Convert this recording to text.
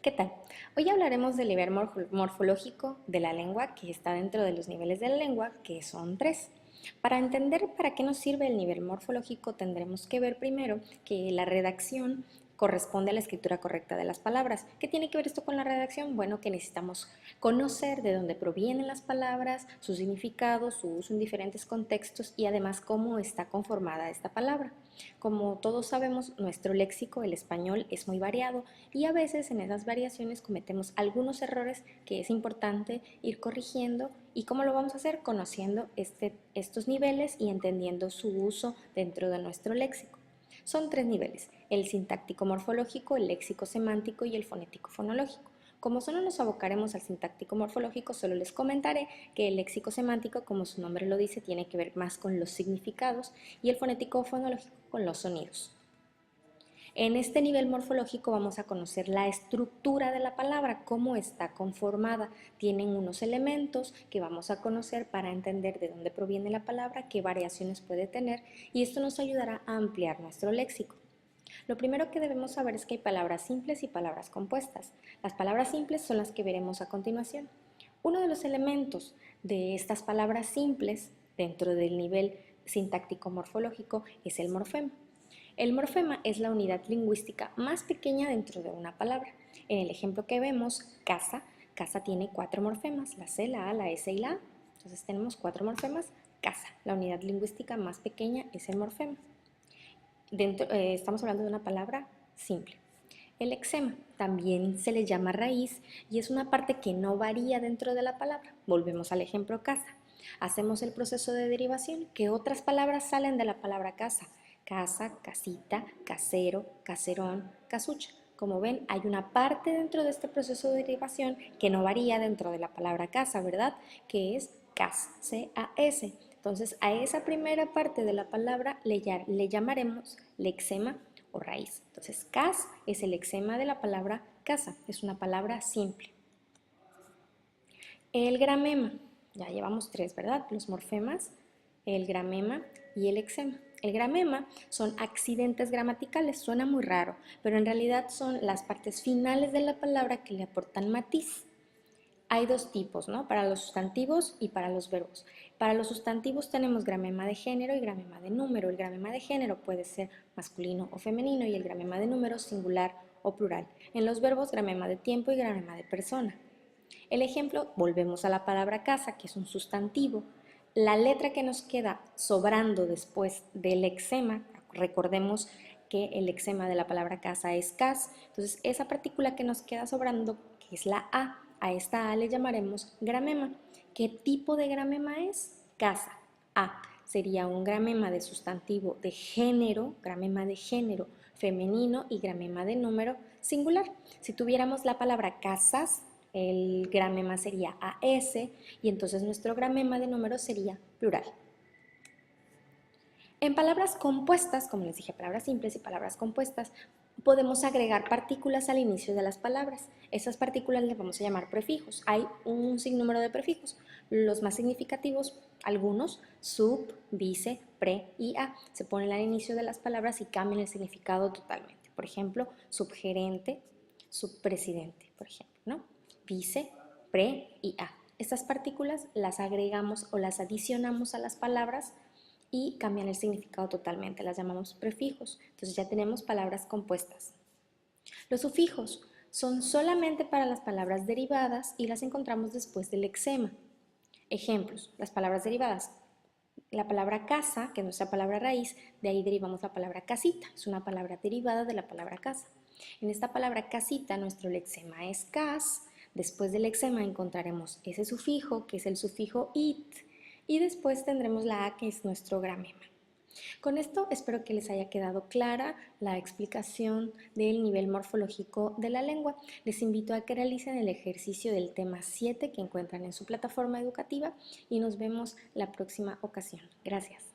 ¿Qué tal? Hoy hablaremos del nivel morfológico de la lengua que está dentro de los niveles de la lengua, que son tres. Para entender para qué nos sirve el nivel morfológico tendremos que ver primero que la redacción corresponde a la escritura correcta de las palabras. ¿Qué tiene que ver esto con la redacción? Bueno, que necesitamos conocer de dónde provienen las palabras, su significado, su uso en diferentes contextos y además cómo está conformada esta palabra. Como todos sabemos, nuestro léxico, el español, es muy variado y a veces en esas variaciones cometemos algunos errores que es importante ir corrigiendo. ¿Y cómo lo vamos a hacer? Conociendo estos niveles y entendiendo su uso dentro de nuestro léxico. Son tres niveles: el sintáctico morfológico, el léxico semántico y el fonético fonológico. Como solo nos abocaremos al sintáctico morfológico, solo les comentaré que el léxico semántico, como su nombre lo dice, tiene que ver más con los significados y el fonético fonológico con los sonidos. En este nivel morfológico vamos a conocer la estructura de la palabra, cómo está conformada. Tienen unos elementos que vamos a conocer para entender de dónde proviene la palabra, qué variaciones puede tener, y esto nos ayudará a ampliar nuestro léxico. Lo primero que debemos saber es que hay palabras simples y palabras compuestas. Las palabras simples son las que veremos a continuación. Uno de los elementos de estas palabras simples dentro del nivel sintáctico morfológico es el morfema. El morfema es la unidad lingüística más pequeña dentro de una palabra. En el ejemplo que vemos, casa, casa tiene 4 morfemas, la C, la A, la S y la A. Entonces tenemos 4 morfemas, casa. La unidad lingüística más pequeña es el morfema. Estamos hablando de una palabra simple. El lexema también se le llama raíz y es una parte que no varía dentro de la palabra. Volvemos al ejemplo casa. Hacemos el proceso de derivación. ¿Qué otras palabras salen de la palabra casa? Casa, casita, casero, caserón, casucha. Como ven, hay una parte dentro de este proceso de derivación que no varía dentro de la palabra casa, ¿verdad? Que es cas, C-A-S. Entonces, a esa primera parte de la palabra le llamaremos lexema o raíz. Entonces, cas es el lexema de la palabra casa, es una palabra simple. El gramema, ya llevamos 3, ¿verdad? Los morfemas, el gramema y el lexema. El gramema son accidentes gramaticales, suena muy raro, pero en realidad son las partes finales de la palabra que le aportan matiz. Hay dos tipos, ¿no? Para los sustantivos y para los verbos. Para los sustantivos tenemos gramema de género y gramema de número. El gramema de género puede ser masculino o femenino y el gramema de número singular o plural. En los verbos, gramema de tiempo y gramema de persona. El ejemplo, volvemos a la palabra casa, que es un sustantivo. La letra que nos queda sobrando después del lexema, recordemos que el lexema de la palabra casa es cas, entonces esa partícula que nos queda sobrando, que es la a esta a le llamaremos gramema. ¿Qué tipo de gramema es? Casa. A sería un gramema de sustantivo de género, gramema de género femenino y gramema de número singular. Si tuviéramos la palabra casas, el gramema sería AS y entonces nuestro gramema de número sería plural. En palabras compuestas, como les dije, palabras simples y palabras compuestas, podemos agregar partículas al inicio de las palabras. Esas partículas les vamos a llamar prefijos. Hay un sinnúmero de prefijos. Los más significativos, algunos, sub, vice, pre y a, se ponen al inicio de las palabras y cambian el significado totalmente. Por ejemplo, subgerente, subpresidente, por ejemplo, ¿no? Vice, pre y a. Estas partículas las agregamos o las adicionamos a las palabras y cambian el significado totalmente, las llamamos prefijos. Entonces ya tenemos palabras compuestas. Los sufijos son solamente para las palabras derivadas y las encontramos después del lexema. Ejemplos, las palabras derivadas. La palabra casa, que es nuestra palabra raíz, de ahí derivamos la palabra casita, es una palabra derivada de la palabra casa. En esta palabra casita nuestro lexema es cas, después del lexema encontraremos ese sufijo, que es el sufijo it, y después tendremos la a, que es nuestro gramema. Con esto espero que les haya quedado clara la explicación del nivel morfológico de la lengua. Les invito a que realicen el ejercicio del tema 7 que encuentran en su plataforma educativa y nos vemos la próxima ocasión. Gracias.